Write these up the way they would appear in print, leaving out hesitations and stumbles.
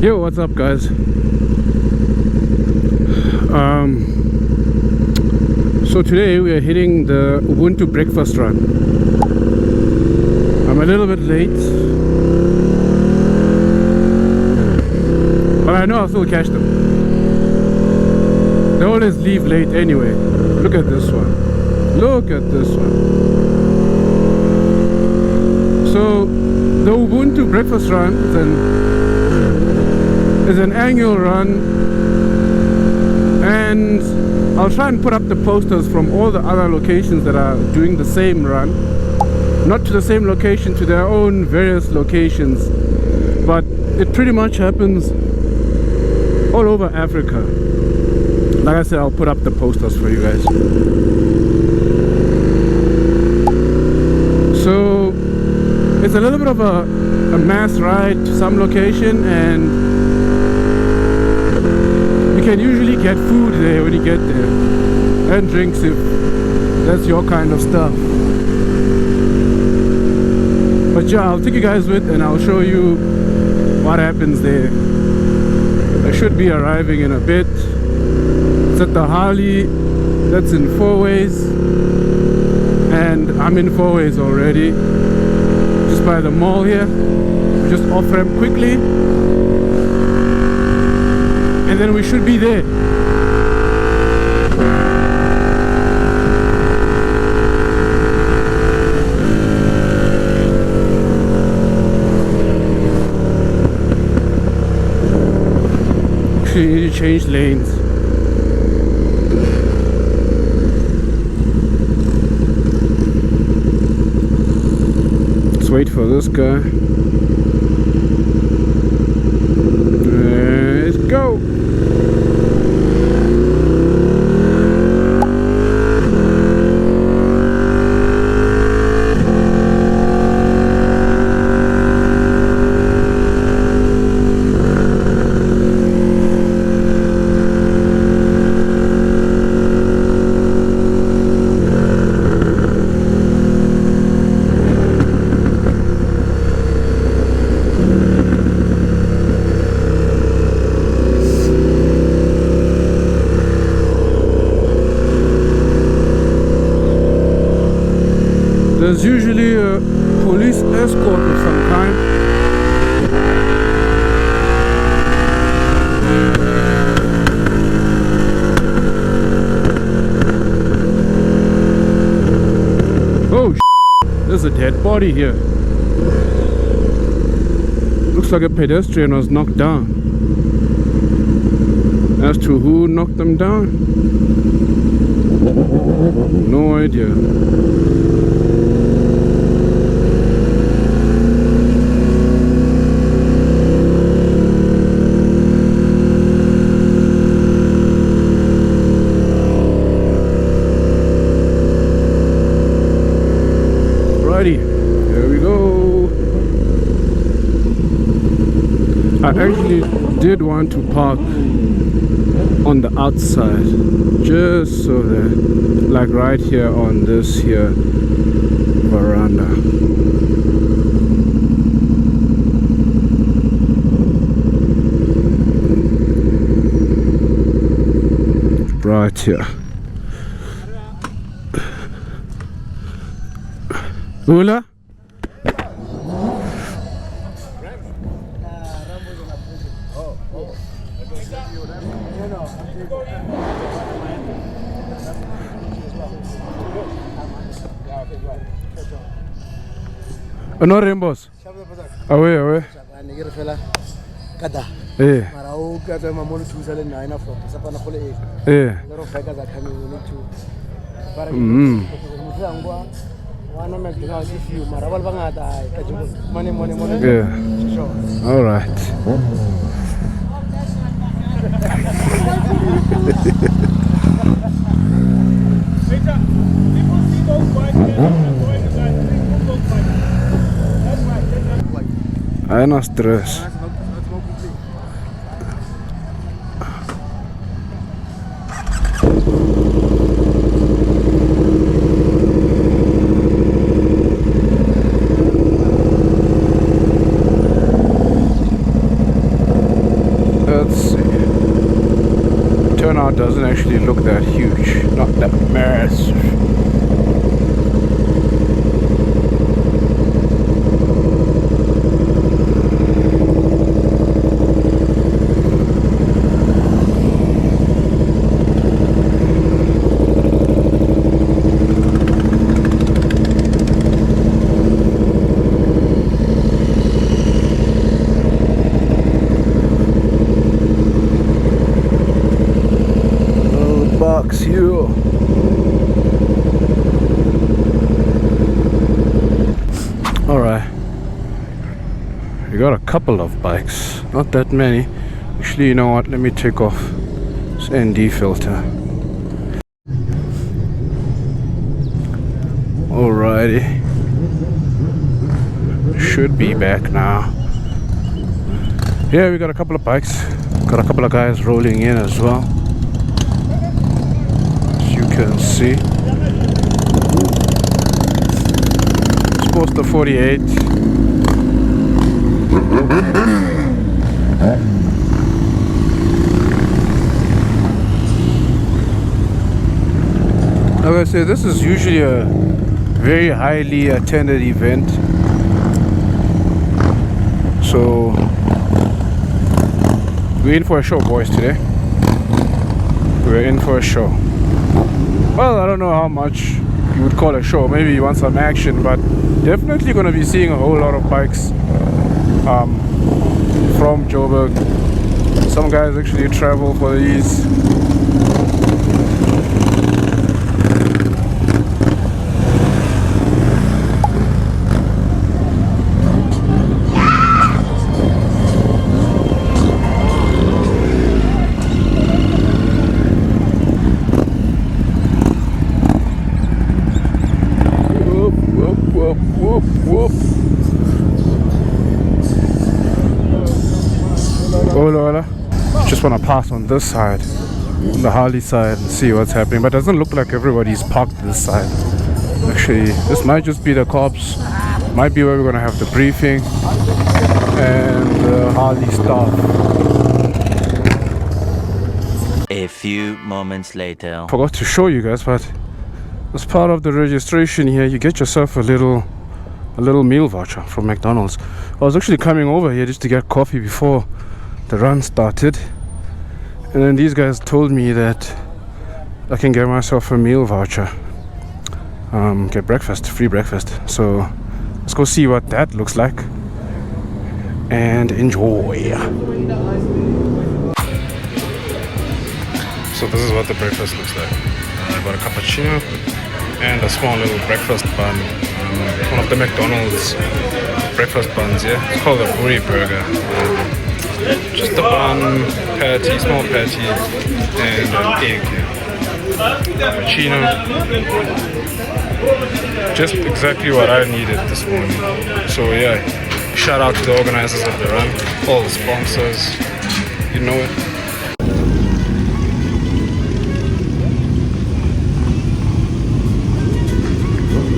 Yo, what's up, guys? So today we are hitting the Ubuntu breakfast run. I'm a little bit late, but I know I'll still catch them. They always leave late anyway. Look at this one. Look at this one. So the Ubuntu breakfast run is an annual run, and I'll try and put up the posters from all the other locations that are doing the same run. Not to the same location, to their own various locations, but it pretty much happens all over Africa. Like I said, I'll put up the posters for you guys. So it's a little bit of a mass ride to some location, and you can usually get food there when you get there, and drinks if that's your kind of stuff. But yeah, I'll take you guys with and I'll show you what happens there. I should be arriving in a bit. It's at the Harley, that's in Fourways, and I'm in Fourways already, just by the mall here. Just off ramp quickly, and then we should be there. Actually, you need to change lanes. Let's wait for this guy. Let's go. There's usually a police escort of some kind. Oh, there's a dead body here. Looks like a pedestrian was knocked down. As to who knocked them down, no idea. Here we go. I actually did want to park on the outside, just so that, like right here on this here veranda. Right here. Hula? No rainbows. Away. Eh. Yeah. All right. Haina stress. doesn't actually look that huge, not that massive. You. All right, we got a couple of bikes, not that many. Actually, you know what? Let me take off this ND filter. Alrighty, should be back now. Yeah, we got a couple of bikes. Got a couple of guys rolling in as well. Can see it's close to 48. Like I say, this is usually a very highly attended event, so we're in for a show, boys. Today we're in for a show. Well, I don't know how much you would call a show. Maybe you want some action, but definitely going to be seeing a whole lot of bikes from Joburg. Some guys actually travel for these. Just want to pass on this side, on the Harley side, and see what's happening. But it doesn't look like everybody's parked this side. Actually, this might just be the cops. Might be where we're gonna have the briefing and the Harley staff. A few moments later. Forgot to show you guys, but as part of the registration here, you get yourself a little meal voucher from McDonald's. I was actually coming over here just to get coffee before the run started, and then these guys told me that I can get myself a meal voucher, get breakfast, free breakfast. So let's go see what that looks like and enjoy. So this is what the breakfast looks like. I got a cappuccino and a small little breakfast bun, one of the McDonald's breakfast buns. Yeah, it's called a Buri burger. Just a bun, patty, small patty, and an egg. Cappuccino. Just exactly what I needed this morning. So yeah, shout out to the organizers of the run, all the sponsors, you know it.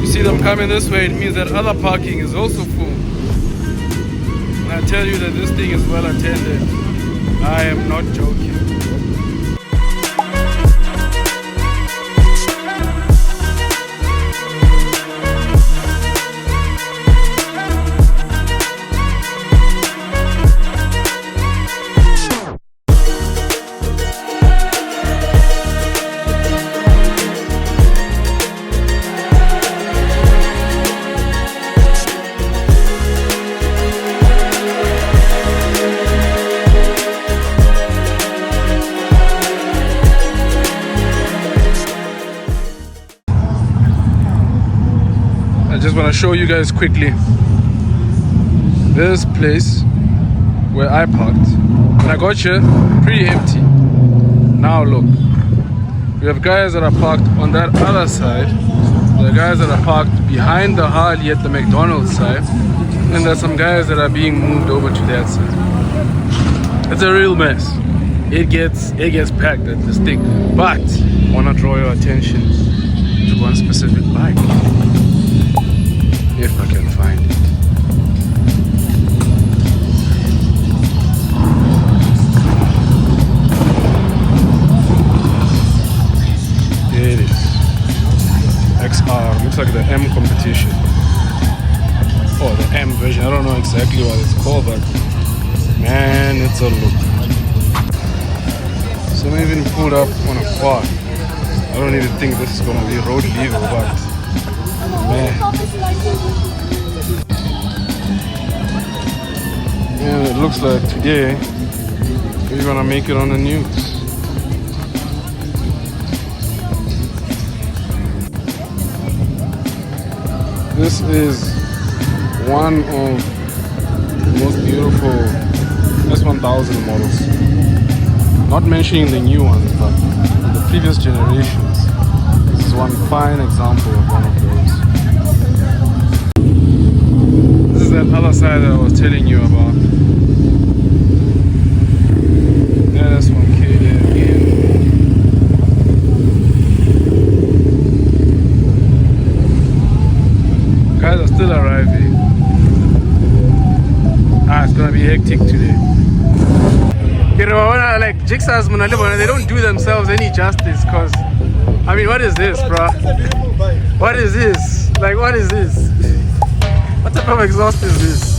You see them coming this way, it means that other parking is also full. When I tell you that this thing is well attended, I am not joking. I just want to show you guys quickly this place where I parked. When I got here, pretty empty. Now look, we have guys that are parked on that other side. There are guys that are parked behind the Harley at the McDonald's side, and there's some guys that are being moved over to that side. It's a real mess. It gets packed at this thing. But I want to draw your attention to one specific bike, if I can find it. M version. I don't know exactly what it's called, but man, it's a look. So I even pulled up on a quad. I don't even think this is gonna be road legal, but man. And it looks like today we're gonna make it on the news. This is one of the most beautiful S1000 models. Not mentioning the new ones, but the previous generations. This is one fine example of one of those. This is that other side that I was telling you about. Yeah, that's one K there again. Guys are still arriving. It's gonna be hectic today. You know, like Jigsaw's they don't do themselves any justice, cause I mean, what is this, bro? What is this? Like, what is this? What type of exhaust is this?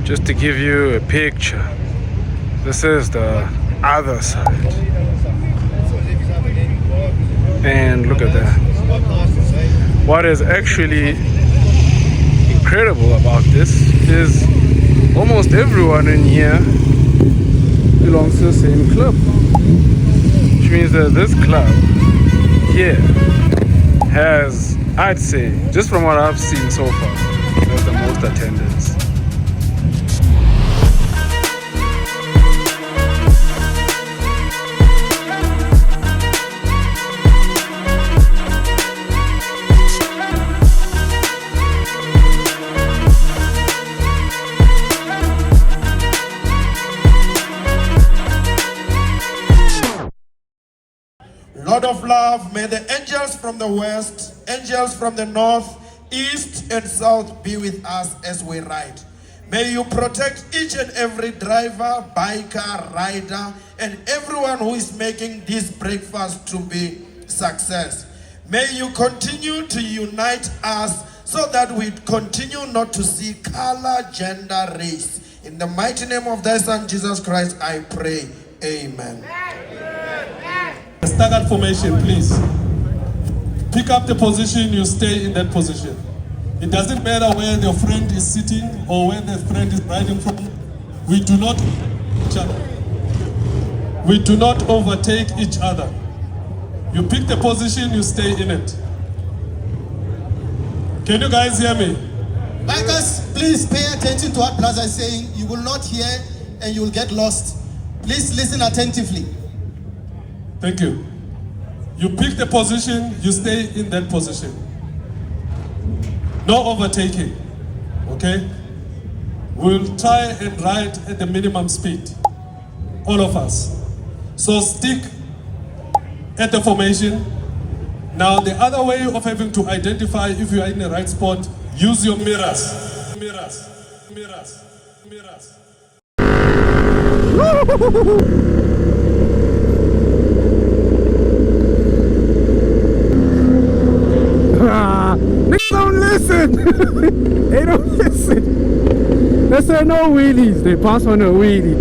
Just to give you a picture, this is the other side. And look at that. What is actually incredible about this is almost everyone in here belongs to the same club. Which means that this club here has, I'd say, just from what I've seen so far, has the most attendance. Lord of love, may the angels from the west Angels from the north, east, and south be with us as we ride. May you protect each and every driver, biker, rider, and everyone who is making this breakfast to be success. May you continue to unite us so that we continue not to see color, gender, race. In the mighty name of thy Son, Jesus Christ, I pray. Amen. Staggered formation, please. Pick up the position, you stay in that position. It doesn't matter where your friend is sitting or where the friend is riding from. We do not each other. We do not overtake each other. You pick the position, you stay in it. Can you guys hear me? Bikers, please pay attention to what Praz is saying. You will not hear and you will get lost. Please listen attentively. Thank you. You pick the position, you stay in that position. No overtaking, okay? We'll try and ride at the minimum speed, all of us. So stick at the formation. Now the other way of having to identify if you are in the right spot, use your mirrors. Mirrors, mirrors, mirrors. Niggas don't listen. They don't listen. They say no wheelies. They pass on a wheelie.